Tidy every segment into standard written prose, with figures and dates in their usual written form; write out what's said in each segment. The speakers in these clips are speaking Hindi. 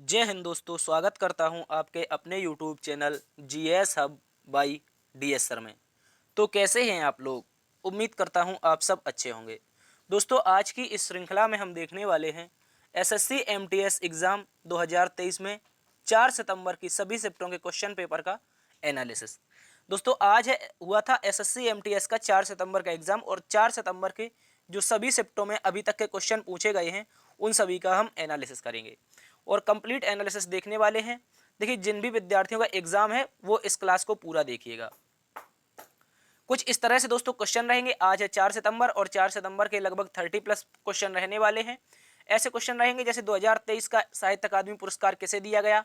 जय हिंद दोस्तों, स्वागत करता हूं आपके अपने YouTube channel GS hub by DS sir में। तो कैसे हैं आप लोग? उम्मीद करता हूं आप सब अच्छे होंगे। दोस्तों, आज की इस श्रृंखला में हम देखने वाले हैं एसएससी एमटीएस एग्ज़ाम 2023 में 4 सितंबर की सभी शिफ्टों के क्वेश्चन पेपर का एनालिसिस। दोस्तों, आज हुआ था एसएससी एमटीएस का 4 सितंबर का एग्ज़ाम और 4 सितंबर के जो सभी शिफ्टों में अभी तक के क्वेश्चन पूछे गए हैं उन सभी का हम एनालिसिस करेंगे और कंप्लीट एनालिसिस देखने वाले हैं। देखिए, जिन भी विद्यार्थियों का एग्जाम है वो इस क्लास को पूरा देखिएगा। कुछ इस तरह से दोस्तों क्वेश्चन रहेंगे। आज है 4 सितंबर और 4 सितंबर के लगभग 30+ क्वेश्चन रहने वाले हैं। ऐसे क्वेश्चन रहेंगे जैसे 2023 का साहित्य अकादमी पुरस्कार किसे दिया गया,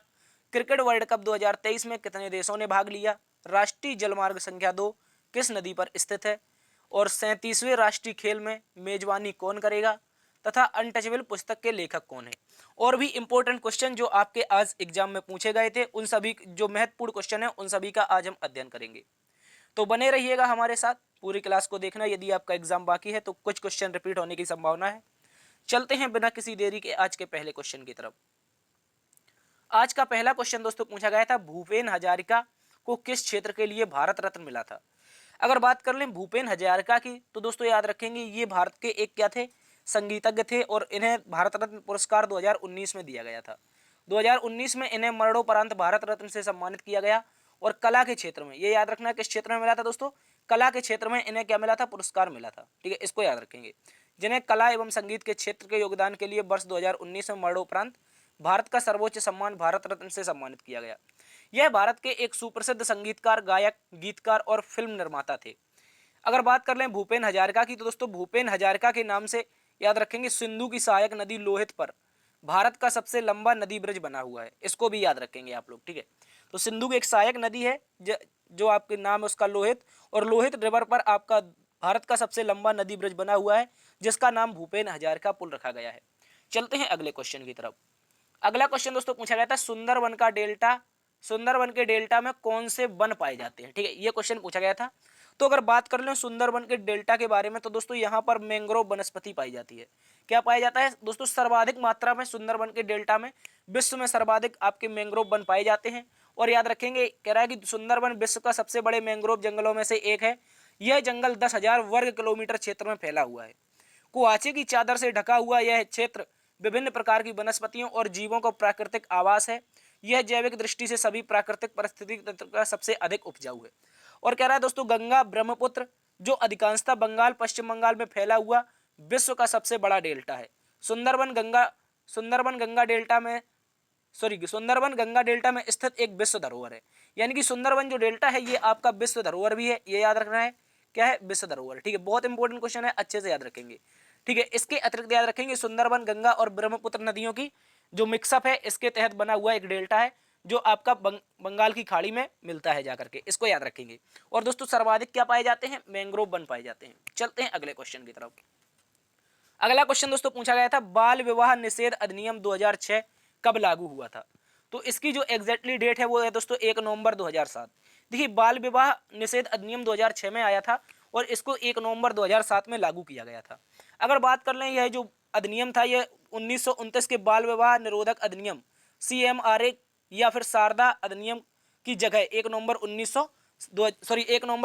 क्रिकेट वर्ल्ड कप 2023 में कितने देशों ने भाग लिया, राष्ट्रीय जलमार्ग संख्या 2 किस नदी पर स्थित है और 37वें राष्ट्रीय खेल में मेजबानी कौन करेगा तथा अनटचेबल पुस्तक के लेखक कौन है। और भी इंपॉर्टेंट क्वेश्चन जो आपके आज एग्जाम में पूछे गए थे, उन सभी जो महत्वपूर्ण क्वेश्चन है उन सभी का आज हम अध्ययन करेंगे। तो बने रहिएगा हमारे साथ, पूरी क्लास को देखना। यदि आपका एग्जाम बाकी है तो कुछ क्वेश्चन रिपीट होने की संभावना है। चलते हैं बिना किसी देरी के आज के पहले क्वेश्चन की तरफ। आज का पहला क्वेश्चन दोस्तों पूछा गया था, भूपेन हजारिका को किस क्षेत्र के लिए भारत रत्न मिला था। अगर बात कर लें भूपेन हजारिका की तो दोस्तों याद रखेंगे ये भारत के एक क्या थे, संगीतज्ञ थे और इन्हें भारत रत्न पुरस्कार 2019 में दिया गया था। 2019 में इन्हें मरणोपरांत भारत रत्न से सम्मानित किया गया और कला के क्षेत्र में, ये याद रखना किस क्षेत्र में मिला था दोस्तों, कला के क्षेत्र में इन्हें क्या मिला था, पुरस्कार मिला था। ठीक है, इसको याद रखेंगे। जिन्हें कला एवं संगीत के क्षेत्र के योगदान के लिए वर्ष 2019 में मरणोपरांत भारत का सर्वोच्च सम्मान भारत रत्न से सम्मानित किया गया। यह भारत के एक सुप्रसिद्ध संगीतकार, गायक, गीतकार और फिल्म निर्माता थे। अगर बात कर लें भूपेन हजारिका की तो दोस्तों भूपेन हजारिका के नाम से याद रखेंगे सिंधु की सहायक नदी लोहित पर भारत का सबसे लंबा नदी ब्रिज बना हुआ है। इसको भी याद रखेंगे आप लोग। ठीक है, तो सिंधु की एक सहायक नदी है जो आपके नाम है उसका लोहित, और लोहित रिवर पर आपका भारत का सबसे लंबा नदी ब्रिज बना हुआ है जिसका नाम भूपेन हजारिका पुल रखा गया है। चलते हैं अगले क्वेश्चन की तरफ। अगला क्वेश्चन दोस्तों पूछा गया था, सुंदरवन का डेल्टा, सुंदरवन के डेल्टा में कौन से वन पाए जाते हैं। ठीक है, ये क्वेश्चन पूछा गया था। तो अगर बात कर लें सुंदरवन के डेल्टा के बारे में तो दोस्तों यहाँ पर मैंग्रोव वनस्पति पाई जाती है। क्या पाया जाता है दोस्तों, सर्वाधिक मात्रा में सुंदरवन के डेल्टा में, विश्व में सर्वाधिक आपके मैंग्रोव वन पाए जाते हैं। और याद रखेंगे, कह रहा है कि सुंदरवन विश्व का सबसे बड़े मैंग्रोव जंगलों में से एक है। यह जंगल 10,000 वर्ग किलोमीटर क्षेत्र में फैला हुआ है। कुआचे की चादर से ढका हुआ यह क्षेत्र विभिन्न प्रकार की वनस्पतियों और जीवों का प्राकृतिक आवास है। यह जैविक दृष्टि से सभी प्राकृतिक पारिस्थितिक तंत्र का सबसे अधिक उपजाऊ है। और कह रहा है दोस्तों, गंगा ब्रह्मपुत्र जो अधिकांशतः बंगाल पश्चिम बंगाल में फैला हुआ विश्व का सबसे बड़ा डेल्टा है। सुंदरबन गंगा डेल्टा में सुंदरबन गंगा डेल्टा में स्थित एक विश्व धरोहर है। यानी कि सुंदरबन जो डेल्टा है ये आपका विश्व धरोहर भी है, ये याद रखना है। क्या है, विश्व धरोहर। ठीक है, बहुत इंपॉर्टेंट क्वेश्चन है, अच्छे से याद रखेंगे। ठीक है, इसके अतिरिक्त याद रखेंगे सुंदरबन गंगा और ब्रह्मपुत्र नदियों की जो मिक्सअप है इसके तहत बना हुआ एक डेल्टा है जो आपका बंगाल की खाड़ी में मिलता है जाकर के, इसको याद रखेंगे। और दोस्तों सर्वाधिक क्या पाए जाते हैं, मैंग्रोव वन पाए जाते हैं। चलते हैं अगले क्वेश्चन की तरफ। अगला क्वेश्चन दोस्तों पूछा गया था, बाल विवाह निषेध अधिनियम 2006 कब लागू हुआ था। तो इसकी जो एग्जैक्टली डेट है वो है दोस्तों 1 नवंबर 2007। देखिए, बाल विवाह निषेध अधिनियम 2006 में आया था और इसको 1 नवंबर 2007 में लागू किया गया था। अगर बात कर लें, यह जो अधिनियम था यह 1929 के बाल विवाह निरोधक अधिनियम CMRA या फिर शारदा अधिनियम की जगह 1 नवंबर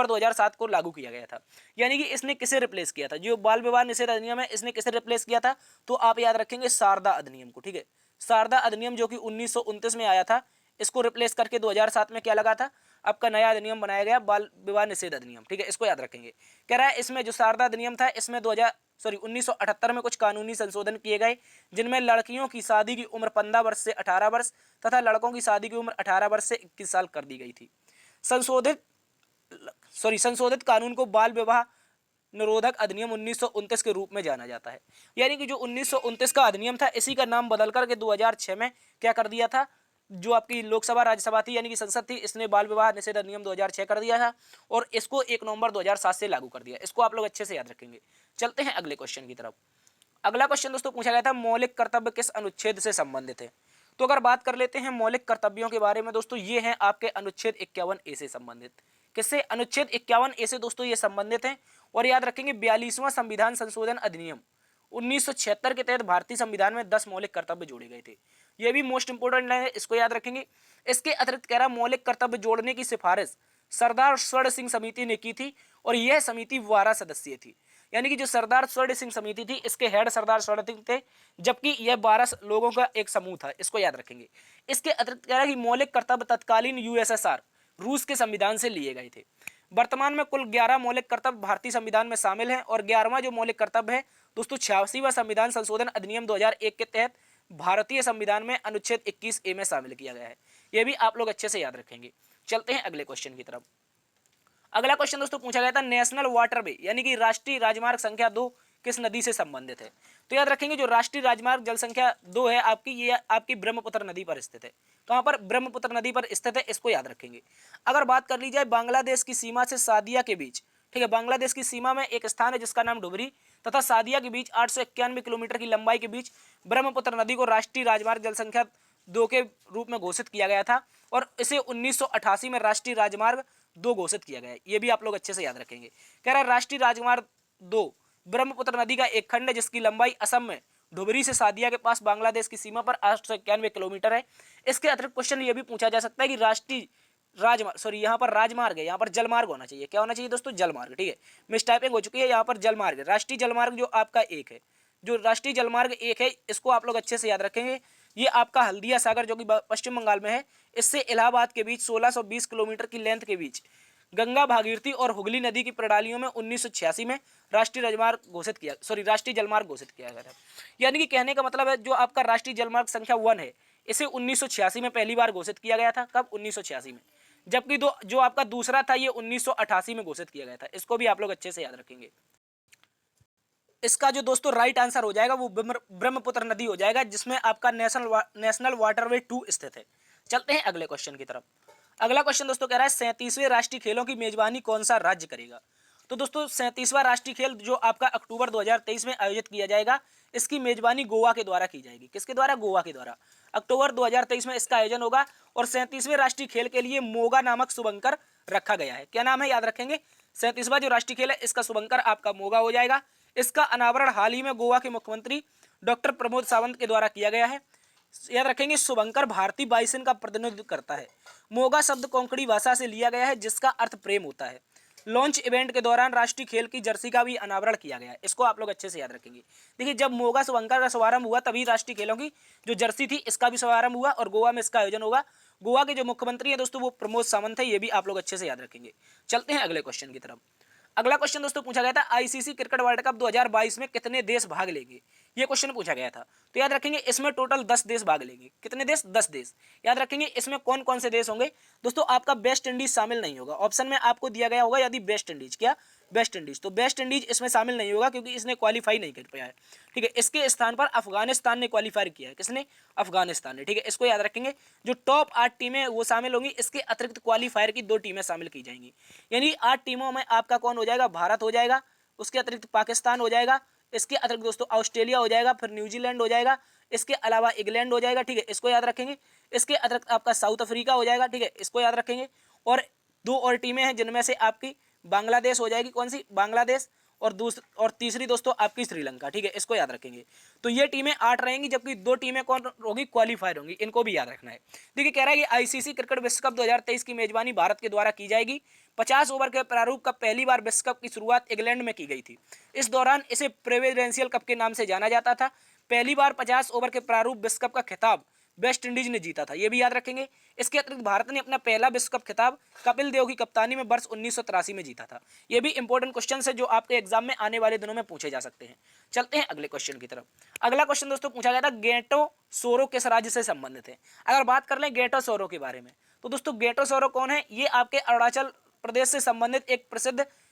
2007 को लागू किया गया था। यानी कि इसने किसे रिप्लेस किया था, जो बाल विवाह निषेध अधिनियम है इसने किसे रिप्लेस किया था, तो आप याद रखेंगे शारदा अधिनियम को। ठीक है, शारदा अधिनियम जो कि 1929 में आया था, इसको रिप्लेस करके 2007 में क्या लगा था, आपका नया अधिनियम बनाया गया, बाल विवाह निषेध अधिनियम। ठीक है, इसको याद रखेंगे। कह रहा है इसमें जो शारदा अधिनियम था इसमें 1978 में कुछ कानूनी संशोधन किए गए जिनमें लड़कियों की शादी की उम्र 15 वर्ष से 18 वर्ष तथा लड़कों की शादी की उम्र 18 वर्ष से 21 साल कर दी गई थी। संशोधित कानून को बाल विवाह निरोधक अधिनियम 1929 के रूप में जाना जाता है। यानी कि जो 1929 का अधिनियम था इसी का नाम बदल करके 2006 में क्या कर दिया था, जो आपकी लोकसभा राज्यसभा थी यानी कि संसद थी, इसने बाल विवाह निषेध अधिनियम 2006 कर दिया था और इसको 1 नवंबर 2007 से लागू कर दिया। इसको आप लोग अच्छे से याद रखेंगे। चलते हैं अगले क्वेश्चन की तरफ। अगला क्वेश्चन दोस्तों पूछा गया था, मौलिक कर्तव्य किस अनुच्छेद से संबंधित है। तो अगर बात कर लेते हैं मौलिक कर्तव्यों के बारे में दोस्तों, ये हैं आपके अनुच्छेद 51A से संबंधित। किससे, अनुच्छेद 51A से दोस्तों ये संबंधित है। और याद रखेंगे 42वां संविधान संशोधन अधिनियम 1976 के तहत भारतीय संविधान में 10 मौलिक कर्तव्य जोड़े गए थे। ये भी मोस्ट इंपोर्टेंट है, इसको याद रखेंगे। इसके अतिरिक्त कह रहा मौलिक कर्तव्य जोड़ने की सिफारिश सरदार स्वर्ण सिंह समिति ने की थी और यह समिति 12 सदस्यीय थी। यानी कि जो सरदार स्वर्ण सिंह समिति थी इसके हेड सरदार स्वर्ण सिंह थे, जबकि यह 12 लोगों का एक समूह था, इसको याद रखेंगे। इसके अतिरिक्त कह रहा है कि मौलिक कर्तव्य तत्कालीन यूएसएसआर रूस के संविधान से लिए गए थे। वर्तमान में कुल 11 मौलिक कर्तव्य भारतीय संविधान में शामिल हैं और 11वां जो मौलिक कर्तव्य है दोस्तों 86वां संविधान संशोधन अधिनियम 2001 के तहत भारतीय संविधान में अनुच्छेद 21A में शामिल किया गया है। यह भी आप लोग अच्छे से याद रखेंगे। चलते हैं अगले क्वेश्चन की तरफ। अगला क्वेश्चन दोस्तों पूछा गया था नेशनल वाटरवे यानी कि राष्ट्रीय राजमार्ग संख्या 2 किस नदी से संबंधित है। तो याद रखेंगे जो राष्ट्रीय राजमार्ग जल संख्या 2 है आपकी, ये आपकी ब्रह्मपुत्र नदी पर स्थित है। कहां पर? ब्रह्मपुत्र नदी पर स्थित है, इसको याद रखेंगे। अगर बात कर ली जाए बांग्लादेश की सीमा से सादिया के बीच, ठीक है, बांग्लादेश की सीमा में एक स्थान है जिसका नाम डुबरी तथा सादिया के बीच 891 किलोमीटर की लंबाई के बीच ब्रह्मपुत्र नदी को राष्ट्रीय राजमार्ग जल संख्या 2 के रूप में घोषित किया गया था और इसे 1988 में राष्ट्रीय राजमार्ग 2 घोषित किया गया है। ये भी आप लोग अच्छे से याद रखेंगे। कह रहा है राष्ट्रीय राजमार्ग 2 ब्रह्मपुत्र नदी का एक खंड है जिसकी लंबाई असम में धुबरी से सादिया के पास बांग्लादेश की सीमा पर 891 किलोमीटर है। इसके अतिरिक्त क्वेश्चन ये भी पूछा जा सकता है कि राष्ट्रीय राजमार्ग, सॉरी यहाँ पर राजमार्ग है, यहाँ पर जलमार्ग होना चाहिए। क्या होना चाहिए दोस्तों? जलमार्ग, ठीक है, मिस टाइपिंग हो चुकी है, यहाँ पर जलमार्ग है। राष्ट्रीय जलमार्ग जो आपका एक है, जो राष्ट्रीय जलमार्ग एक है, इसको आप लोग अच्छे से याद रखेंगे। ये आपका हल्दिया सागर जो कि पश्चिम बंगाल में है, इससे इलाहाबाद के बीच 1620 किलोमीटर की लेंथ के बीच गंगा भागीरथी और हुगली नदी की प्रणालियों में 1986 में राष्ट्रीय राजमार्ग घोषित किया, सॉरी राष्ट्रीय जलमार्ग घोषित किया गया था। यानी कि कहने का मतलब है जो आपका राष्ट्रीय जलमार्ग संख्या 1 है इसे 1986 में पहली बार घोषित किया गया था। कब? 1986 में। जबकि जो आपका दूसरा था ये 1988 में घोषित किया गया था। इसको भी आप लोग अच्छे से याद रखेंगे। इसका जो दोस्तों राइट आंसर हो जाएगा वो ब्रह्मपुत्र नदी हो जाएगा जिसमें आपका नेशनल वाटरवे 2 स्थित है। चलते हैं अगले क्वेश्चन की तरफ। अगला क्वेश्चन दोस्तों कह रहा है 37वें राष्ट्रीय खेलों की मेजबानी कौन सा राज्य करेगा। तो दोस्तों 37वां राष्ट्रीय खेल जो आपका अक्टूबर 2023 में आयोजित किया जाएगा, इसकी मेजबानी गोवा के द्वारा की जाएगी। किसके द्वारा? गोवा के द्वारा। अक्टूबर 2023 में इसका आयोजन होगा और 37वें राष्ट्रीय खेल के लिए मोगा नामक शुभंकर रखा गया है। क्या नाम है? याद रखेंगे। 37वां जो राष्ट्रीय खेल है इसका शुभंकर आपका मोगा हो जाएगा। इसका अनावरण हाल ही में गोवा के मुख्यमंत्री डॉक्टर प्रमोद सावंत के द्वारा किया गया है। याद रखेंगे शुभंकर भारतीय बाइसन का प्रतिनिधित्व करता है। मोगा शब्द कोंकणी भाषा से लिया गया है जिसका अर्थ प्रेम होता है। लॉन्च इवेंट के दौरान राष्ट्रीय खेल की जर्सी का भी अनावरण किया गया है। इसको आप लोग अच्छे से याद रखेंगे। देखिए जब मोगा शुभंकर का शुभारंभ हुआ तभी राष्ट्रीय खेलों की जो जर्सी थी इसका भी शुभारंभ हुआ और गोवा में इसका आयोजन होगा। गोवा के जो मुख्यमंत्री है दोस्तों वो प्रमोद सावंत है। ये भी आप लोग अच्छे से याद रखेंगे। चलते हैं अगले क्वेश्चन की तरफ। अगला क्वेश्चन दोस्तों पूछा गया था आईसीसी क्रिकेट वर्ल्ड कप 2022 में कितने देश भाग लेंगे। ये क्वेश्चन पूछा गया था। तो याद रखेंगे इसमें टोटल 10 देश भाग लेंगे। कितने देश? 10 देश। याद रखेंगे इसमें कौन कौन से देश होंगे दोस्तों? आपका वेस्ट इंडीज शामिल नहीं होगा। ऑप्शन में आपको दिया गया होगा यदि वेस्ट इंडीज, क्या वेस्ट इंडीज, तो वेस्ट इंडीज इसमें शामिल नहीं होगा क्योंकि इसने क्वालिफाई नहीं कर पाया है। ठीक है, इसके स्थान पर अफगानिस्तान ने क्वालिफाई किया है। किसने? अफगानिस्तान ने। ठीक है, इसको याद रखेंगे। जो टॉप 8 टीमें वो शामिल होंगी। इसके अतिरिक्त क्वालिफायर की 2 टीमें शामिल की जाएंगी। यानी 8 टीमों में आपका कौन हो जाएगा? भारत हो जाएगा, उसके अतिरिक्त पाकिस्तान हो जाएगा, इसके अतिरिक्त दोस्तों ऑस्ट्रेलिया हो जाएगा, फिर न्यूजीलैंड हो जाएगा, इसके अलावा इंग्लैंड हो जाएगा। ठीक है, इसको याद रखेंगे। इसके अतिरिक्त आपका साउथ अफ्रीका हो जाएगा। ठीक है, इसको याद रखेंगे। और 2 और टीमें हैं जिनमें से आपकी बांग्लादेश हो जाएगी। कौन सी? बांग्लादेश। और तीसरी दोस्तों आपकी श्रीलंका। ठीक है, इसको याद रखेंगे। तो ये टीमें 8 रहेंगी जबकि 2 टीमें कौन होगी? क्वालिफायर होंगी। इनको भी याद रखना है। देखिए कह रहा है कि आईसीसी क्रिकेट विश्व कप 2023 की मेजबानी भारत के द्वारा की जाएगी। 50 ओवर के प्रारूप का पहली बार विश्व कप की शुरुआत इंग्लैंड में की गई थी। इस दौरान इसे प्रेसिडेंशियल कप के नाम से जाना जाता था। पहली बार 50 ओवर के प्रारूप विश्व कप का खिताब वेस्ट इंडीज ने जीता था। यह भी याद रखेंगे। इसके अतिरिक्त भारत ने अपना पहला विश्व कप खिताब कपिल देव की कप्तानी में वर्ष 1983 में जीता था। यह भी इंपॉर्टेंट क्वेश्चन है जो आपके एग्जाम में आने वाले दिनों में पूछे जा सकते हैं। चलते हैं अगले क्वेश्चन की तरफ। अगला क्वेश्चन दोस्तों पूछा गया था गेटो सोरो किस राज्य से संबंधित है। अगर बात कर लें गेटो सोरो के बारे में तो दोस्तों गेटो सोरो कौन है? ये आपके अरुणाचल प्रदेश से संबंधित एक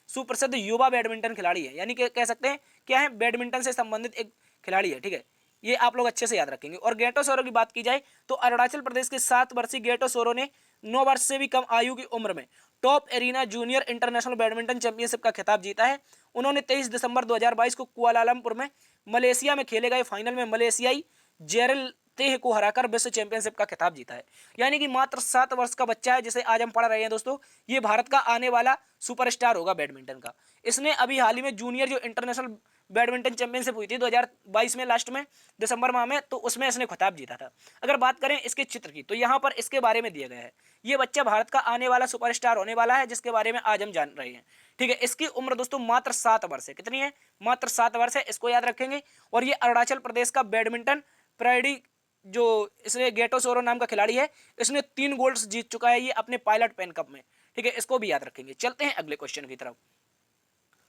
सुप्रसिद्ध युवा बैडमिंटन खिलाड़ी है। यानी कि कह सकते हैं क्या है? बैडमिंटन से संबंधित एक खिलाड़ी है। ठीक है, ये आप लोग अच्छे से याद रखेंगे। और गेटो सोरो की बात की जाए तो अरुणाचल प्रदेश के 7 वर्षीय गेटो सोरो ने 9 वर्ष से भी कम आयु की उम्र में top arena junior international badminton championship का खिताब जीता है। उन्होंने 23 दिसंबर 2022 को कुआलालंपुर में मलेशिया में खेले गए फाइनल में मलेशियाई जेरल तेह को हराकर विश्व चैंपियनशिप का खिताब जीता है। यानी कि मात्र 7 वर्ष का बच्चा है जिसे आज हम पढ़ रहे हैं दोस्तों। ये भारत का आने वाला सुपरस्टार होगा बैडमिंटन का। इसने अभी हाल ही में जूनियर जो इंटरनेशनल बैडमिंटन चैंपियनशिप हुई थी 2022 में लास्ट में दिसंबर माह में, तो उसमें इसने खिताब जीता था। अगर बात करें इसके चित्र की तो यहाँ पर इसके बारे में दिया गया है। ये बच्चा भारत का आने वाला सुपरस्टार होने वाला है, जिसके बारे में आज हम जान रहे हैं। ठीक है, इसकी उम्र दोस्तों मात्र 7 वर्ष है। कितनी है? मात्र 7 वर्ष है, इसको याद रखेंगे। और ये अरुणाचल प्रदेश का बैडमिंटन प्राइडी जो इसने गेटो सोरो नाम का खिलाड़ी है, इसने 3 गोल्ड जीत चुका है ये अपने पायलट पेन कप में। ठीक है, इसको भी याद रखेंगे। चलते हैं अगले क्वेश्चन की तरफ।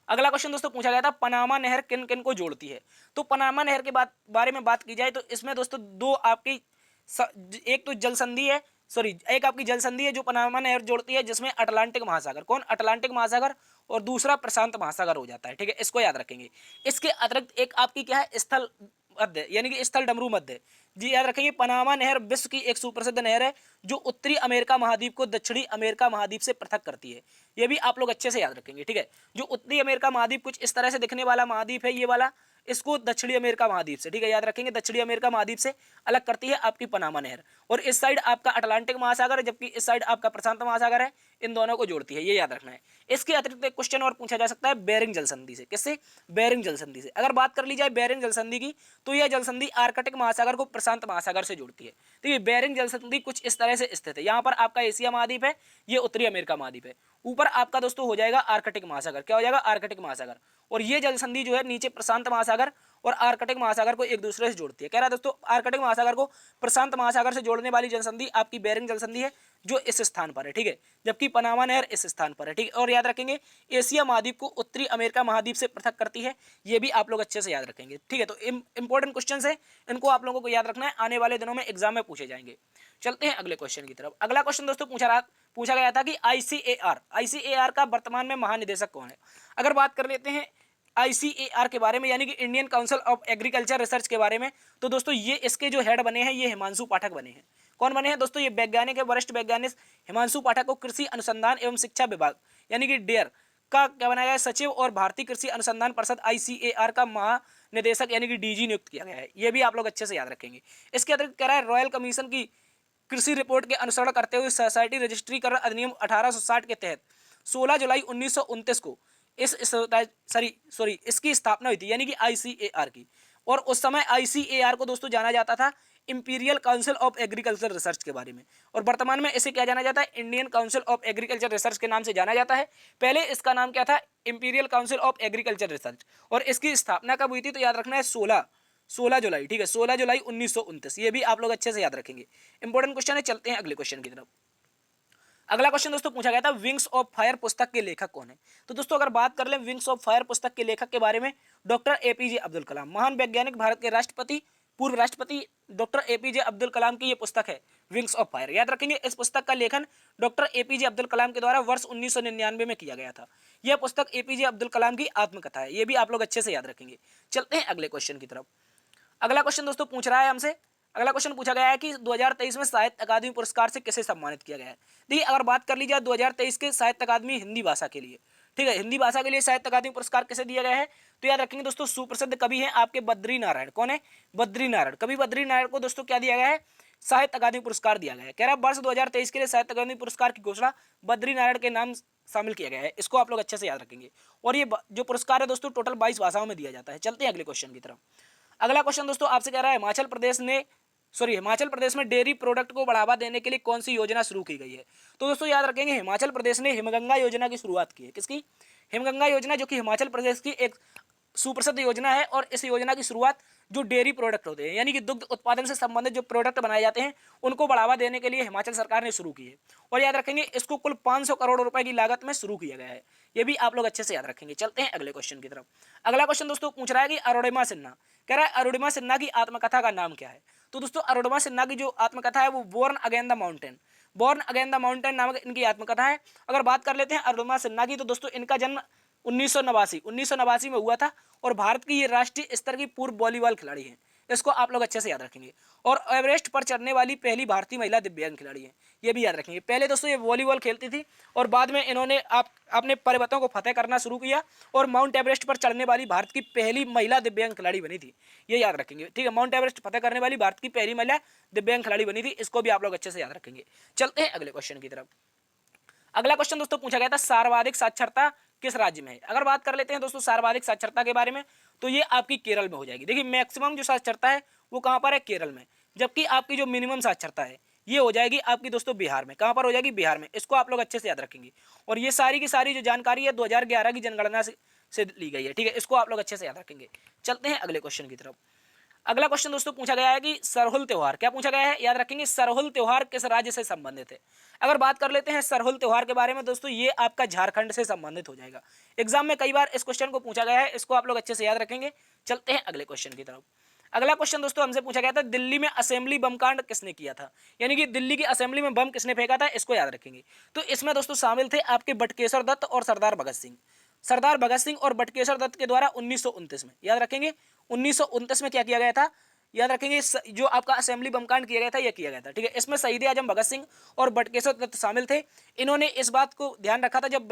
अगला क्वेश्चन दोस्तों पूछा गया था पनामा नहर किन किन को जोड़ती है। तो पनामा नहर के बारे में बात की जाए तो इसमें दोस्तों दो आपकी एक तो जल संधि है, सॉरी एक आपकी जल संधि है जो पनामा नहर जोड़ती है, जिसमें अटलांटिक महासागर, कौन? अटलांटिक महासागर, और दूसरा प्रशांत महासागर हो जाता है। ठीक है, इसको याद रखेंगे। इसके अतिरिक्त एक आपकी क्या है? स्थल मध्य, यानी कि स्थल डमरू मध्य जी याद रखेंगे। पनामा नहर विश्व की एक सुप्रसिद्ध नहर है जो उत्तरी अमेरिका महाद्वीप को दक्षिणी अमेरिका महाद्वीप से पृथक करती है। ये भी आप लोग अच्छे से याद रखेंगे। ठीक है, जो उत्तरी अमेरिका महाद्वीप कुछ इस तरह से दिखने वाला महाद्वीप है ये वाला, इसको दक्षिणी अमेरिका महाद्वीप से, ठीक है याद रखेंगे, दक्षिणी अमेरिका महाद्वीप से अलग करती है आपकी पनामा नहर। और इस साइड आपका अटलांटिक महासागर है, जबकि इस साइड आपका प्रशांत महासागर है। इन दोनों को जोड़ती है, ये याद रखना है। इसके अतिरिक्त एक क्वेश्चन और पूछा जा सकता है बेरिंग जल संधि से। किससे? बेरिंग जल संधि से। अगर बात कर ली जाए बेरिंग जल संधि की तो यह जल संधि आर्कटिक महासागर को प्रशांत महासागर से जोड़ती है। तो ये बेरिंग जल संधि कुछ इस तरह से स्थित है। यहाँ पर आपका एशिया महाद्वीप है, ये उत्तरी अमेरिका महाद्वीप है। ऊपर आपका दोस्तों हो जाएगा आर्कटिक महासागर। क्या हो जाएगा? आर्कटिक महासागर। और ये जल संधि जो है नीचे प्रशांत महासागर और आर्कटिक महासागर को एक दूसरे से जोड़ती है। कह रहा है दोस्तों आर्कटिक महासागर को प्रशांत महासागर से जोड़ने वाली जल संधि आपकी बेरिंग जल संधि है जो इस स्थान पर है। ठीक है, जबकि पनामा नहर इस स्थान पर है। ठीक है, और याद रखेंगे एशिया महाद्वीप को उत्तरी अमेरिका महाद्वीप से पृथक करती है। ये भी आप लोग अच्छे से याद रखेंगे। ठीक है, तो इंपॉर्टेंट क्वेश्चन है, इनको आप लोगों को याद रखना है, आने वाले दिनों में एग्जाम में पूछे जाएंगे। चलते हैं अगले क्वेश्चन की तरफ। अगला क्वेश्चन दोस्तों पूछा गया था कि आईसीएआर का वर्तमान में महानिदेशक कौन है। अगर बात कर लेते हैं आईसीएआर के बारे में, यानी कि Indian council of agriculture research के बारे में, तो दोस्तों ये इसके जो हेड बने हैं ये हिमांशु पाठक बने हैं। कौन बने हैं दोस्तों? ये वैज्ञानिक है, वरिष्ठ वैज्ञानिक हिमांशु पाठक को कृषि अनुसंधान एवं शिक्षा विभाग यानी कि डेयर का क्या बनाया गया? सचिव, और भारतीय कृषि अनुसंधान परिषद आईसीएआर का महानिदेशक यानी कि डीजी नियुक्त किया गया है। ये भी आप लोग अच्छे से याद रखेंगे। इसके अतिरिक्त कह रहा है रॉयल कमीशन की कृषि रिपोर्ट के अनुसरण करते हुए सोसाइटी रजिस्ट्रीकरण अधिनियम 1860 के तहत 16 जुलाई 1929 को इसकी स्थापना हुई थी, यानी कि आईसीएआर की। और उस समय आईसीएआर को दोस्तों जाना जाता था imperial council of agriculture research के बारे में, और वर्तमान में इसे क्या जाना जाता है? Indian council of agriculture research के नाम से जाना जाता है। पहले इसका नाम क्या था? Imperial council of agriculture research. और इसकी स्थापना कब हुई थी? तो याद रखना है 16 जुलाई। ठीक है, 16 जुलाई 1929। ये भी आप लोग अच्छे से याद रखेंगे, इंपॉर्टेंट क्वेश्चन है। चलते हैं अगले क्वेश्चन की तरफ। अगला क्वेश्चन दोस्तों पूछा गया था विंग्स ऑफ फायर पुस्तक के लेखक कौन है। तो दोस्तों अगर बात कर लें विंग्स ऑफ फायर पुस्तक के लेखक के बारे में, डॉक्टर एपीजे अब्दुल कलाम, महान वैज्ञानिक, भारत के राष्ट्रपति, पूर्व राष्ट्रपति डॉक्टर एपीजे अब्दुल कलाम की ये पुस्तक है विंग्स ऑफ फायर। याद रखेंगे इस पुस्तक का लेखन डॉक्टर एपीजे अब्दुल कलाम के द्वारा वर्ष 1999 में किया गया था। यह पुस्तक एपीजे अब्दुल कलाम की आत्मकथा है। ये भी आप लोग अच्छे से याद रखेंगे। चलते हैं अगले क्वेश्चन की तरफ। अगला क्वेश्चन दोस्तों पूछ रहा है हमसे, अगला क्वेश्चन पूछा गया है कि 2023 में साहित्य अकादमी पुरस्कार से किसे सम्मानित किया गया है। देखिए अगर बात कर ली जाए 2023 के साहित्य अकादमी हिंदी भाषा के लिए, ठीक है, हिंदी भाषा के लिए साहित्य अकादमी पुरस्कार किसे दिया गया है? तो याद रखेंगे दोस्तों सुप्रसिद्ध कवि हैं आपके बद्री नारायण। कौन है? बद्री नारायण। कवि बद्री नारायण को दोस्तों क्या दिया गया है? साहित्य अकादमी पुरस्कार दिया गया है। कह रहा है वर्ष 2023 के लिए साहित्य अकादमी पुरस्कार की घोषणा बद्री नारायण के नाम शामिल किया गया है। इसको आप लोग अच्छे से याद रखेंगे। और ये जो पुरस्कार है दोस्तों टोटल 22 भाषाओं में दिया जाता है। चलते हैं अगले क्वेश्चन की तरफ। अगला क्वेश्चन दोस्तों आपसे कह रहा है हिमाचल प्रदेश में डेयरी प्रोडक्ट को बढ़ावा देने के लिए कौन सी योजना शुरू की गई है। तो दोस्तों याद रखेंगे हिमाचल प्रदेश ने हिमगंगा योजना की शुरुआत की है। किसकी? हिमगंगा योजना, जो कि हिमाचल प्रदेश की एक सुप्रसिद्ध योजना है। और इस योजना की शुरुआत जो डेयरी प्रोडक्ट होते हैं, यानी कि दुग्ध उत्पादन से संबंधित जो प्रोडक्ट बनाए जाते हैं, उनको बढ़ावा देने के लिए हिमाचल सरकार ने शुरू की है। और याद रखेंगे इसको कुल 500 करोड़ रुपए की लागत में शुरू किया गया है। ये भी आप लोग अच्छे से याद रखेंगे। चलते हैं अगले क्वेश्चन की तरफ। अगला क्वेश्चन दोस्तों पूछ रहा है कि अरुणिमा सिन्हा, कह रहा है अरुणिमा सिन्हा की आत्मकथा का नाम क्या है। तो दोस्तों अरुणिमा सिन्हा की जो आत्मकथा है वो बोर्न अगेन द माउंटेन नामक इनकी आत्मकथा है। अगर बात कर लेते हैं अरुणिमा सिन्हा की, तो दोस्तों इनका जन्म 1989 में हुआ था। और भारत की ये राष्ट्रीय स्तर की पूर्व वॉलीबॉल खिलाड़ी हैं। इसको आप लोग अच्छे से याद रखेंगे। और एवरेस्ट पर चढ़ने वाली पहली भारतीय महिला दिव्यांग खिलाड़ी है। ये भी याद रखेंगे। पहले दोस्तों ये वॉलीबॉल खेलती थी और बाद में इन्होंने अपने पर्वतों को फतेह करना शुरू किया और माउंट एवरेस्ट पर चढ़ने वाली भारत की पहली महिला दिव्यांग खिलाड़ी बनी थी। ये याद रखेंगे। ठीक है, माउंट एवरेस्ट फतेह करने वाली भारत की पहली महिला दिव्यांग खिलाड़ी बनी थी। इसको भी आप लोग अच्छे से याद रखेंगे। चलते हैं अगले क्वेश्चन की तरफ। अगला क्वेश्चन दोस्तों पूछा गया था सर्वाधिक साक्षरता किस राज्य में है। अगर बात कर लेते हैं दोस्तों सर्वाधिक साक्षरता के बारे में, तो ये आपकी केरल में हो जाएगी। देखिए मैक्सिमम जो साक्षरता है वो कहाँ पर है, केरल में। जबकि आपकी जो मिनिमम साक्षरता है ये हो जाएगी आपकी दोस्तों बिहार में। कहाँ पर हो जाएगी, बिहार में। इसको आप लोग अच्छे से याद रखेंगे। और ये सारी की सारी जो जानकारी है 2011 की जनगणना से ली गई है, ठीक है। इसको आप लोग अच्छे से याद रखेंगे। चलते हैं अगले क्वेश्चन की तरफ। अगला क्वेश्चन दोस्तों पूछा गया है कि सरहुल त्योहार, क्या पूछा गया है, याद रखेंगे, सरहुल त्योहार किस राज्य से संबंधित है। अगर बात कर लेते हैं सरहुल त्योहार के बारे में दोस्तों, ये आपका झारखंड से संबंधित हो जाएगा। एग्जाम में कई बार इस क्वेश्चन को पूछा गया है, इसको आप लोग अच्छे से याद रखेंगे। चलते हैं अगले क्वेश्चन की तरफ। अगला क्वेश्चन दोस्तों हमसे पूछा गया था, दिल्ली में असेंबली बम कांड किसने किया था, यानी कि दिल्ली की असेंबली में बम किसने फेंका था, इसको याद रखेंगे। तो इसमें दोस्तों शामिल थे आपके बटुकेश्वर दत्त और सरदार भगत सिंह। सरदार भगत सिंह और बटुकेश्वर दत्त के द्वारा 1929 में, याद रखेंगे, 1929 में क्या किया गया था, याद रखेंगे, जो आपका असेंबली बम कांड किया गया था, यह किया गया था, ठीक है। इसमें शहीद आजम भगत सिंह और बटुकेश्वर दत्त शामिल थे। इन्होंने इस बात को ध्यान रखा था, जब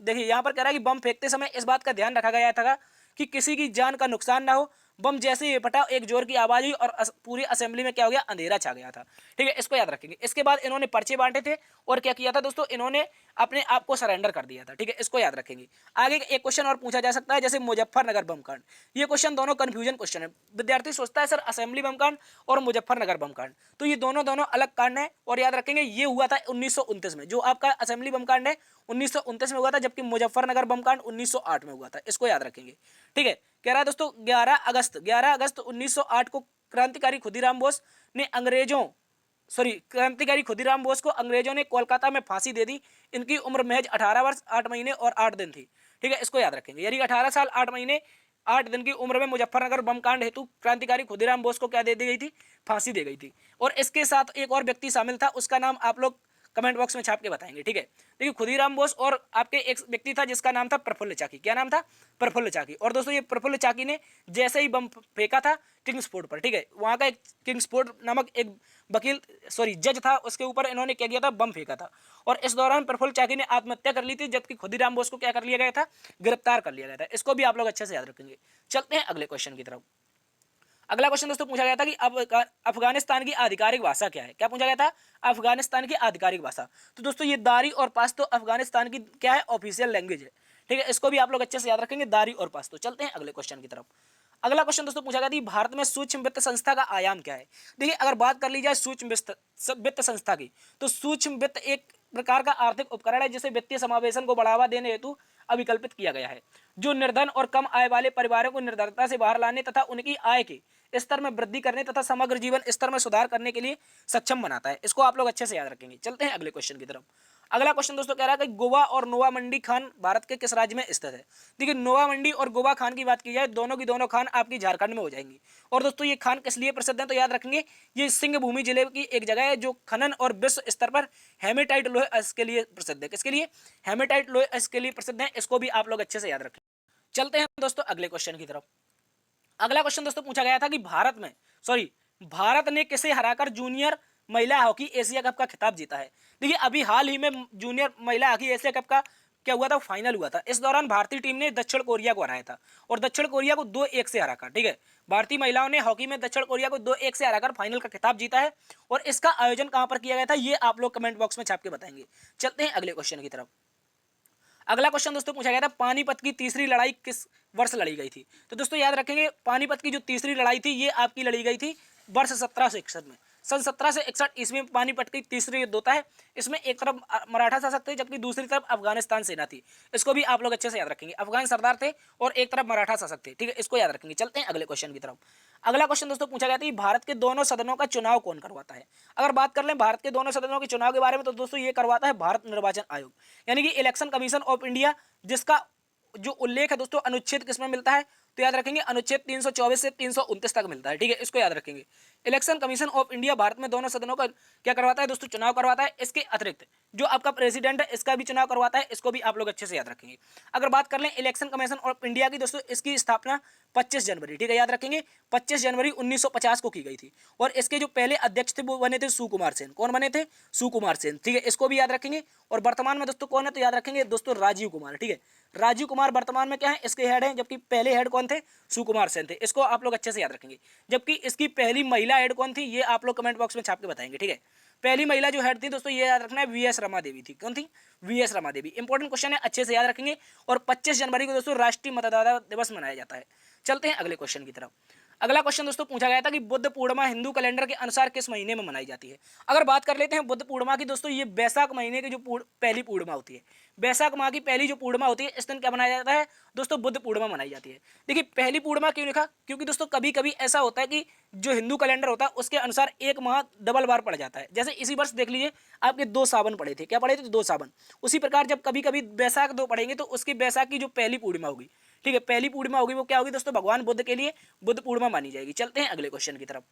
देखिए यहाँ पर कह रहा है कि बम फेंकते समय इस बात का ध्यान रखा गया था कि किसी की जान का नुकसान ना हो। बम जैसे ही फटा, एक जोर की आवाज हुई और पूरी असेंबली में क्या हो गया, अंधेरा छा गया था, ठीक है। इसको याद रखेंगे। इसके बाद इन्होंने पर्चे बांटे थे और क्या किया था दोस्तों, इन्होंने अपने आप को सरेंडर कर दिया था, ठीक है। इसको याद रखेंगे। आगे एक क्वेश्चन और पूछा जा सकता है, जैसे मुजफ्फरनगर बम कांड। ये क्वेश्चन दोनों कंफ्यूजन क्वेश्चन है। विद्यार्थी सोचता है सर असेंबली बम कांड और मुजफ्फरनगर बम कांड, तो ये दोनों दोनों अलग कांड है। और याद रखेंगे ये हुआ था 1929 में। जो आपका असेंबली बम कांड है 1929 में हुआ था, जबकि मुजफ्फरनगर बम कांड 1908 में हुआ था। इसको याद रखेंगे, ठीक है। कह रहा है दोस्तों 11 अगस्त 1908 को क्रांतिकारी खुदीराम बोस ने क्रांतिकारी खुदीराम बोस को अंग्रेजों ने कोलकाता में फांसी दे दी। इनकी उम्र महज 18 वर्ष 8 महीने और 8 दिन थी, ठीक है। इसको याद रखेंगे, यानी 18 साल 8 महीने 8 दिन की उम्र में मुजफ्फरनगर बम कांड हेतु क्रांतिकारी खुदीराम बोस को क्या दे दी गई थी, फांसी दे गई थी। और इसके साथ एक और व्यक्ति शामिल था, उसका नाम आप लोग कमेंट बॉक्स में छाप के बताएंगे, ठीक है। देखिए खुदीराम बोस और आपके एक व्यक्ति था जिसका नाम था प्रफुल्ल चाकी। क्या नाम था, प्रफुल्ल चाकी। और दोस्तों ये प्रफुल्ल चाकी ने जैसे ही बम फेंका था किंग्सफोर्ड पर, ठीक है, वहां का एक किंग्सफोर्ड नामक एक जज था, उसके ऊपर इन्होंने क्या किया था, बम फेंका था। और इस दौरान प्रफुल्ल चाकी ने आत्महत्या कर ली थी, जबकि खुदीराम बोस को क्या कर लिया गया था, गिरफ्तार कर लिया गया था। इसको भी आप लोग अच्छे से याद रखेंगे। चलते हैं अगले क्वेश्चन की तरफ। अगला क्वेश्चन दोस्तों पूछा गया था कि अब अफगानिस्तान की आधिकारिक भाषा क्या है। क्या पूछा गया था, अफगानिस्तान की आधिकारिक भाषा। तो दोस्तों ये दारी और पाश्तो अफगानिस्तान की क्या है, ऑफिशियल लैंग्वेज है, ठीक है। इसको भी आप लोग अच्छे से याद रखेंगे, दारी और पाश्तो। चलते हैं अगले क्वेश्चन की तरफ। अगला क्वेश्चन दोस्तों पूछा गया था भारत में सूक्ष्म वित्त संस्था का आयाम क्या है। देखिए अगर बात कर ली जाए सूक्ष्म वित्त संस्था की, तो सूक्ष्म वित्त एक प्रकार का आर्थिक उपकरण है जिसे वित्तीय समावेशन को बढ़ावा देने हेतु अभिकल्पित किया गया है, जो निर्धन और कम आय वाले परिवारों को निर्धनता से बाहर लाने तथा उनकी आय के स्तर में वृद्धि करने तथा समग्र जीवन स्तर में सुधार करने के लिए सक्षम बनाता है। इसको आप लोग अच्छे से याद रखेंगे। चलते हैं अगले क्वेश्चन की तरफ। अगला क्वेश्चन दोस्तों कह रहा है कि गोवा और नोवा मंडी खान भारत के किस राज्य में स्थित है। देखिए नोवा मंडी और गोवा खान की बात की जाए, दोनों की दोनों खान आपकी झारखंड में हो जाएंगी। और दोस्तों ये खान किस लिए प्रसिद्ध है, तो याद रखेंगे ये सिंह भूमि जिले की एक जगह है जो खनन और विश्व स्तर पर हेमेटाइट लोहे अयस्क के लिए प्रसिद्ध है। किसके लिए, हेमेटाइट लोहे अयस्क के लिए प्रसिद्ध है। इसको भी आप लोग अच्छे से याद रखें। चलते हैं दोस्तों अगले क्वेश्चन की तरफ। अगला क्वेश्चन दोस्तों पूछा गया था कि भारत ने किसे हराकर जूनियर महिला हॉकी एशिया कप का खिताब जीता है। देखिए अभी हाल ही में जूनियर महिला हॉकी एशिया कप का क्या हुआ था, फाइनल हुआ था। इस दौरान भारतीय टीम ने दक्षिण कोरिया को हराया था और दक्षिण कोरिया को 2-1 से हराकर, ठीक है, भारतीय महिलाओं ने हॉकी में दक्षिण कोरिया को 2-1 से हराकर फाइनल का खिताब जीता है। और इसका आयोजन कहां पर किया गया था, ये आप लोग कमेंट बॉक्स में छाप के बताएंगे। चलते हैं अगले क्वेश्चन की तरफ। अगला क्वेश्चन दोस्तों पूछा गया था पानीपत की तीसरी लड़ाई किस वर्ष लड़ी गई थी। तो दोस्तों याद रखेंगे पानीपत की जो तीसरी लड़ाई थी ये आपकी लड़ी गई थी वर्ष 1761 में। सन 1761 ईस्वी में पानीपत की तीसरी युद्ध होता है। इसमें एक तरफ मराठा शासक थे जबकि दूसरी तरफ अफगानिस्तान सेना थी। इसको भी आप लोग अच्छे से याद रखेंगे। अफगान सरदार थे और एक तरफ मराठा शासक थे, ठीक है, इसको याद रखेंगे। चलते हैं अगले क्वेश्चन की तरफ। अगला क्वेश्चन दोस्तों पूछा गया था भारत के दोनों सदनों का चुनाव कौन करवाता है। अगर बात कर लें भारत के दोनों सदनों के चुनाव के बारे में, तो दोस्तों ये करवाता है भारत निर्वाचन आयोग, यानी कि इलेक्शन कमीशन ऑफ इंडिया, जिसका जो उल्लेख है दोस्तों अनुच्छेद किसमें मिलता है, तो याद रखेंगे अनुच्छेद 324 से 329 तक मिलता है, ठीक है, इसको याद रखेंगे। Election commission of India Bharat में दोनों सदनों का क्या करवाता है दोस्तों, चुनाव करवाता है। इसके अतिरिक्त जो आपका प्रेसिडेंट है इसका भी चुनाव करवाता है। इसको भी आप लोग अच्छे से याद रखेंगे। अगर बात कर लें इलेक्शन कमीशन ऑफ इंडिया की दोस्तों, इसकी स्थापना 25 जनवरी, ठीक है, याद रखेंगे 25 जनवरी 1950 को की गई थी। और इसके जो पहले अध्यक्ष थे वो बने थे सुकुमार सेन। कौन बने थे, सुकुमार सेन, ठीक है, इसको भी याद रखेंगे। और वर्तमान में दोस्तों कौन है, तो याद रखेंगे दोस्तों राजीव कुमार, ठीक है, राजीव कुमार वर्तमान में क्या है, इसके हेड हैं, जबकि पहले हेड कौन थे, सुकुमार सेन थे। इसको आप लोग अच्छे से याद रखेंगे। जबकि इसकी पहली महिला हेड कौन थी, ये आप लोग कमेंट बॉक्स में छाप के बताएंगे, ठीक है। पहली महिला जो हेड थी दोस्तों, ये याद रखना है, वी एस रमा देवी थी। कौन थी, V S Rama Devi. Important question है, अच्छे से याद रखेंगे। और 25 जनवरी को दोस्तों राष्ट्रीय मतदाता दिवस मनाया जाता है। चलते हैं अगले क्वेश्चन की तरफ। अगला क्वेश्चन दोस्तों पूछा गया था कि बुद्ध पूर्णिमा हिंदू कैलेंडर के अनुसार किस महीने में मनाई जाती है। अगर बात कर लेते हैं बुद्ध पूर्णिमा की दोस्तों, ये बैसाख महीने की जो पहली पूर्णिमा होती है, बैसाख माह की पहली जो पूर्णिमा होती है, इस दिन क्या मनाया जाता है दोस्तों, बुद्ध पूर्णिमा मनाई जाती है। देखिए पहली पूर्णिमा क्यों लिखा, क्योंकि दोस्तों कभी कभी ऐसा होता है कि जो हिंदू कैलेंडर होता है उसके अनुसार एक माह डबल बार पड़ जाता है। जैसे इसी वर्ष देख लीजिए आपके 2 सावन पड़े थे, क्या पड़े थे, 2 सावन। उसी प्रकार जब कभी कभी बैसाख 2 पड़ेंगे तो उसकी बैसाख की जो पहली पूर्णिमा होगी, ठीक है, पहली पूर्णिमा होगी, वो क्या होगी दोस्तों, भगवान बुद्ध के लिए बुद्ध पूर्णिमा मानी जाएगी। चलते हैं अगले क्वेश्चन की तरफ।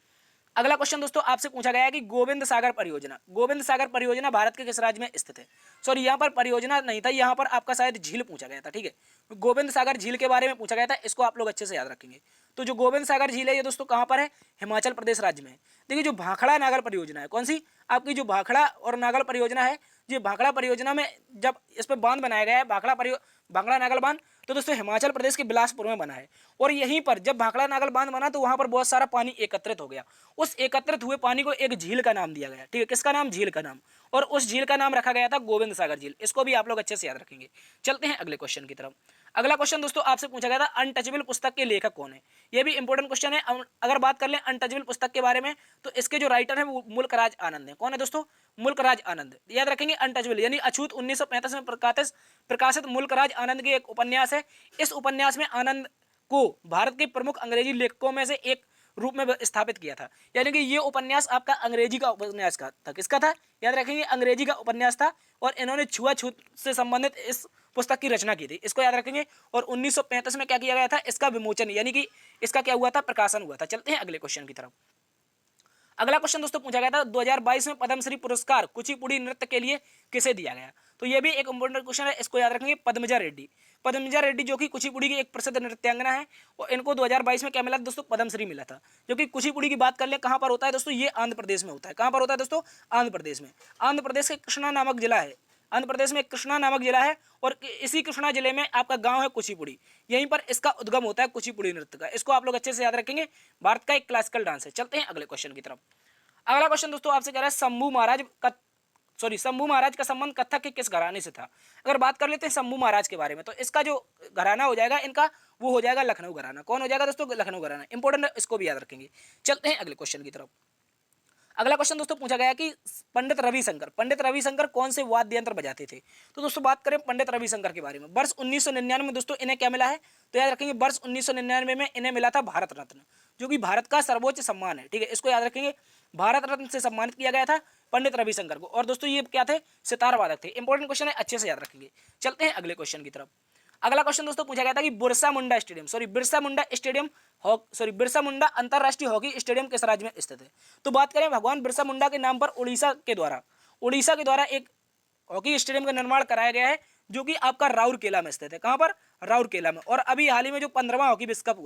अगला क्वेश्चन दोस्तों आपसे पूछा गया है कि गोविंद सागर परियोजना, गोविंद सागर परियोजना भारत के किस राज्य में स्थित है। सॉरी, यहाँ पर परियोजना नहीं था, यहाँ पर आपका शायद झील पूछा गया था, ठीक है। गोविंद सागर झील के बारे में पूछा गया था, इसको आप लोग अच्छे से याद रखेंगे। तो जो गोविंद सागर झील है ये दोस्तों कहाँ पर है, हिमाचल प्रदेश राज्य में है। देखिए जो भाखड़ा नागल परियोजना है, कौन सी, आपकी जो भाखड़ा और नागल परियोजना है, ये भाखड़ा परियोजना में जब इस पर बांध बनाया गया है, भाखड़ा नागल बांध, तो दोस्तों हिमाचल प्रदेश के बिलासपुर में बना है। और यहीं पर जब भाखड़ा नागल बांध बना तो वहां पर बहुत सारा पानी एकत्रित हो गया। उस एकत्रित हुए पानी को एक झील का नाम दिया गया, ठीक है, किसका नाम, झील का नाम। और उस झील का नाम रखा गया था गोविंद सागर झील। इसको भी आप लोग अच्छे से याद रखेंगे। चलते हैं अगले क्वेश्चन की तरफ। अगला क्वेश्चन दोस्तों आपसे पूछा गया था अनटचेबल पुस्तक के लेखक कौन है। यह भी इंपॉर्टेंट क्वेश्चन है। अगर बात कर लें अनटचेबल पुस्तक के बारे में तो इसके जो राइटर है वो मुल्कराज आनंद है। कौन है दोस्तों, मुल्कराज आनंद। याद रखेंगे अनटचेबल यानी अछूत 1935 में प्रकाशित मुल्कराज आनंद की एक उपन्यास है। इस उपन्यास में आनंद को भारत के प्रमुख अंग्रेजी लेखकों में से एक रूप में स्थापित किया था। यानी कि ये उपन्यास आपका अंग्रेजी का उपन्यास का था, किसका था, याद रखेंगे अंग्रेजी का उपन्यास था। और इन्होंने छुआछूत से संबंधित इस पुस्तक की रचना की थी, इसको याद रखेंगे। और 1935 में क्या किया गया था, इसका विमोचन यानी कि इसका क्या हुआ था, प्रकाशन हुआ था। चलते हैं अगले क्वेश्चन की तरफ। अगला क्वेश्चन दोस्तों पूछा गया था 2022 में पद्मश्री पुरस्कार कुचिपुड़ी नृत्य के लिए किसे दिया गया। तो ये भी एक इंपॉर्टेंट क्वेश्चन है, इसको याद रखेंगे, पद्मजा रेड्डी। पद्मजा रेड्डी जो कि कुचिपुड़ी की एक प्रसिद्ध नृत्यांगना है, और इनको 2022 में क्या मिला दोस्तों, पद्मश्री मिला था। जो कि कुचिपुड़ी की बात कर ले कहाँ पर होता है दोस्तों, ये आंध्र प्रदेश में होता है। कहाँ पर होता है दोस्तों, आंध्र प्रदेश में। आंध्र प्रदेश के कृष्णा नामक जिला है, आंध्र प्रदेश में कृष्णा नामक जिला है। और इसी कृष्णा जिले में आपका गांव है कुचिपुड़ी, यहीं पर इसका उद्गम होता है कुचिपुड़ी नृत्य का। इसको आप लोग अच्छे से याद रखेंगे, भारत का एक क्लासिकल डांस है। चलते हैं अगले क्वेश्चन की तरफ। अगला क्वेश्चन दोस्तों आपसे कह रहा है शंभू महाराज का संबंध कथक के किस घराने से था। अगर बात कर लेते हैं शंभू महाराज के बारे में तो इसका जो घराना हो जाएगा इनका, वो हो जाएगा लखनऊ घराना। कौन हो जाएगा दोस्तों, लखनऊ घराना। इंपॉर्टेंट है, इसको भी याद रखेंगे। चलते हैं अगले क्वेश्चन की तरफ। अगला क्वेश्चन दोस्तों पूछा गया कि पंडित रविशंकर कौन से वाद्य यंत्र बजाते थे। तो दोस्तों बात करें पंडित रविशंकर के बारे में, वर्ष 1999 में दोस्तों इन्हें क्या मिला है, तो याद रखेंगे वर्ष 1999 में इन्हें मिला था भारत रत्न, जो कि भारत का सर्वोच्च सम्मान है, ठीक है। इसको याद रखेंगे, भारत रत्न से सम्मानित किया गया था पंडित रविशंकर को। और दोस्तों ये क्या थे, सितार वादक थे। इंपॉर्टेंट क्वेश्चन है, अच्छे से याद रखेंगे। चलते हैं अगले क्वेश्चन की तरफ। अगला क्वेश्चन दोस्तों पूछा गया था कि बिरसा मुंडा अंतरराष्ट्रीय हॉकी स्टेडियम किस राज्य में स्थित है। तो बात करें भगवान बिरसा मुंडा के नाम पर उड़ीसा के द्वारा एक हॉकी स्टेडियम का निर्माण कराया गया है, जो कि आपका राउरकेला में स्थित है। कहां पर, राउरकेला में। और अभी हाल ही में जो 15वां हॉकी विश्व कप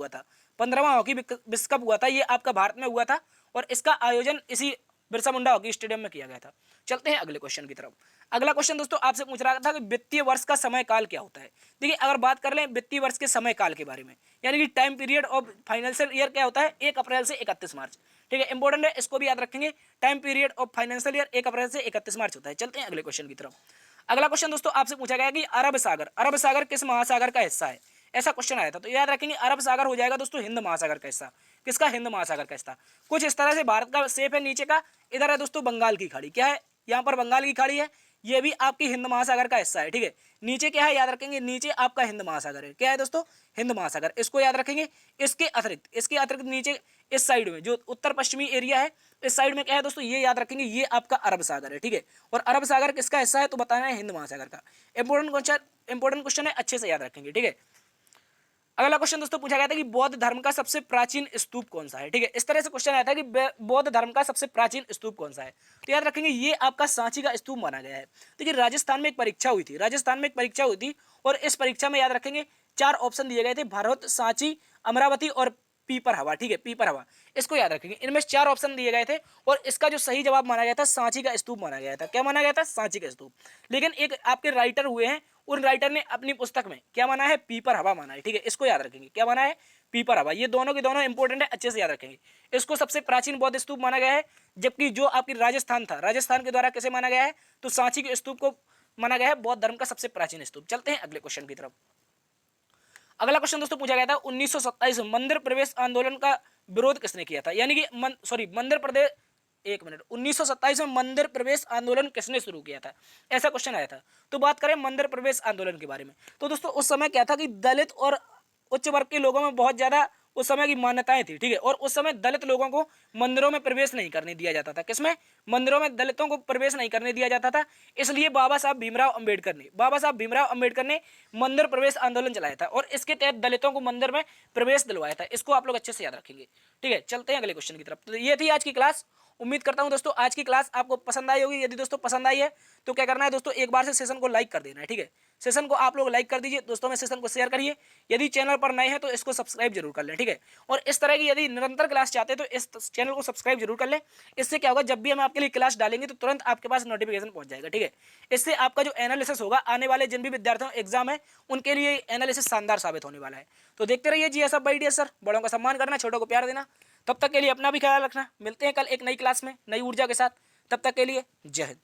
हुआ था, ये आपका भारत में हुआ था। और इसका आयोजन इसी बिरसा मुंडा हॉकी स्टेडियम में किया गया था। चलते हैं अगले क्वेश्चन की तरफ। अगला क्वेश्चन दोस्तों आपसे पूछ रहा था कि वित्तीय वर्ष का समय काल क्या होता है। देखिए अगर बात कर लें वित्तीय वर्ष के समय काल के बारे में, यानी कि time period of financial year क्या होता है, 1 अप्रैल से 31 मार्च, ठीक है। इंपॉर्टेंट है, इसको भी याद रखेंगे। Time period of financial year 1 अप्रैल से 31 मार्च होता है। चलते हैं अगले क्वेश्चन की तरफ। अगला क्वेश्चन दोस्तों आपसे पूछा गया कि अरब सागर किस महासागर का हिस्सा है। ऐसा क्वेश्चन आया था, तो याद रखेंगे अरब सागर हो जाएगा दोस्तों हिंद महासागर का हिस्सा। किसका, हिंद महासागर का हिस्सा। कुछ इस तरह से भारत का शेप है नीचे का। इधर है दोस्तों बंगाल की खाड़ी, क्या है, यहाँ पर बंगाल की खाड़ी है, ये भी आपकी हिंद महासागर का हिस्सा है, ठीक है। नीचे क्या है, याद रखेंगे, नीचे आपका हिंद महासागर है। क्या है दोस्तों, हिंद महासागर। इसको याद रखेंगे। इसके अतिरिक्त नीचे इस साइड में जो उत्तर पश्चिमी एरिया है, इस साइड में क्या है दोस्तों, ये याद रखेंगे, ये आपका अरब सागर है, ठीक है। और अरब सागर किसका हिस्सा है, तो बताना है हिंद महासागर का। इंपॉर्टेंट क्वेश्चन है, अच्छे से याद रखेंगे, ठीक है। अगला क्वेश्चन दोस्तों पूछा गया था कि बौद्ध धर्म का सबसे प्राचीन स्तूप कौन सा है, ठीक है। इस तरह से क्वेश्चन आया था कि बौद्ध धर्म का सबसे प्राचीन स्तूप कौन सा है। तो याद रखेंगे ये आपका सांची का स्तूप माना गया है। देखिए राजस्थान में एक परीक्षा हुई थी, और इस परीक्षा में याद रखेंगे 4 ऑप्शन दिए गए थे, भरत, सांची, अमरावती और पीपर हवा, ठीक है, पीपर हवा। इसको याद रखेंगे, इनमें 4 ऑप्शन दिए गए थे और इसका जो सही जवाब माना गया था सांची का स्तूप माना गया था। क्या माना गया था, सांची का स्तूप। लेकिन एक आपके राइटर हुए हैं, उन राइटर ने अपनी पुस्तक में क्या माना है, पीपर हवा माना है। ठीक है, इसको याद रखेंगे, क्या माना है, पीपर हवा। ये दोनों के दोनों इंपॉर्टेंट है, अच्छे से याद रखेंगे। इसको सबसे प्राचीन बौद्ध स्तूप माना गया है, जबकि जो आपकी राजस्थान था, राजस्थान के द्वारा कैसे माना गया है, तो सांची के स्तूप को माना गया है बौद्ध धर्म का सबसे प्राचीन स्तूप। चलते हैं अगले क्वेश्चन की तरफ। अगला क्वेश्चन दोस्तों पूछा गया था 1927 मंदिर प्रवेश आंदोलन का विरोध किसने किया था, यानी कि मंदिर प्रदेश, एक मिनट, 1927 में मंदिर प्रवेश आंदोलन किसने शुरू किया था, ऐसा क्वेश्चन आया था। तो बात करें मंदिर प्रवेश आंदोलन के बारे में, तो दोस्तों उस समय क्या था कि दलित और उच्च वर्ग के लोगों में बहुत ज्यादा उस समय की मान्यताएं थी। ठीक है, और उस समय दलित लोगों को मंदिरों में प्रवेश नहीं करने दिया जाता था। किसमें, मंदिरों में दलितों को प्रवेश नहीं करने दिया जाता था। इसलिए बाबा साहब भीमराव अंबेडकर ने मंदिर प्रवेश आंदोलन चलाया था और इसके तहत दलितों को मंदिर में प्रवेश दिलवाया था। इसको आप लोग अच्छे से याद रखेंगे। ठीक है, चलते हैं अगले क्वेश्चन की तरफ। तो ये थी आज की क्लास। उम्मीद करता हूं दोस्तों आज की क्लास आपको पसंद आई होगी। यदि दोस्तों पसंद आई है तो क्या करना है दोस्तों, एक बार से सेशन को लाइक कर देना है। ठीक है, सेशन को आप लोग लाइक कर दीजिए, दोस्तों में सेशन को शेयर करिए। यदि चैनल पर नए हैं तो इसको सब्सक्राइब जरूर कर लें। ठीक है, और इस तरह की यदि निरंतर क्लास चाहते हैं तो इस चैनल को सब्सक्राइब जरूर कर लें। इससे क्या होगा, जब भी हम आपके लिए क्लास डालेंगे तो तुरंत आपके पास नोटिफिकेशन पहुंच जाएगा। ठीक है, इससे आपका जो एनालिसिस होगा, आने वाले जिन भी विद्यार्थियों एग्जाम है उनके लिए एनालिसिस शानदार साबित होने वाला है। तो देखते रहिए जी सब बाई सर। बड़ों का सम्मान करना, छोटों को प्यार देना। तब तक के लिए अपना भी ख्याल रखना। मिलते हैं कल एक नई क्लास में नई ऊर्जा के साथ। तब तक के लिए जय हिंद।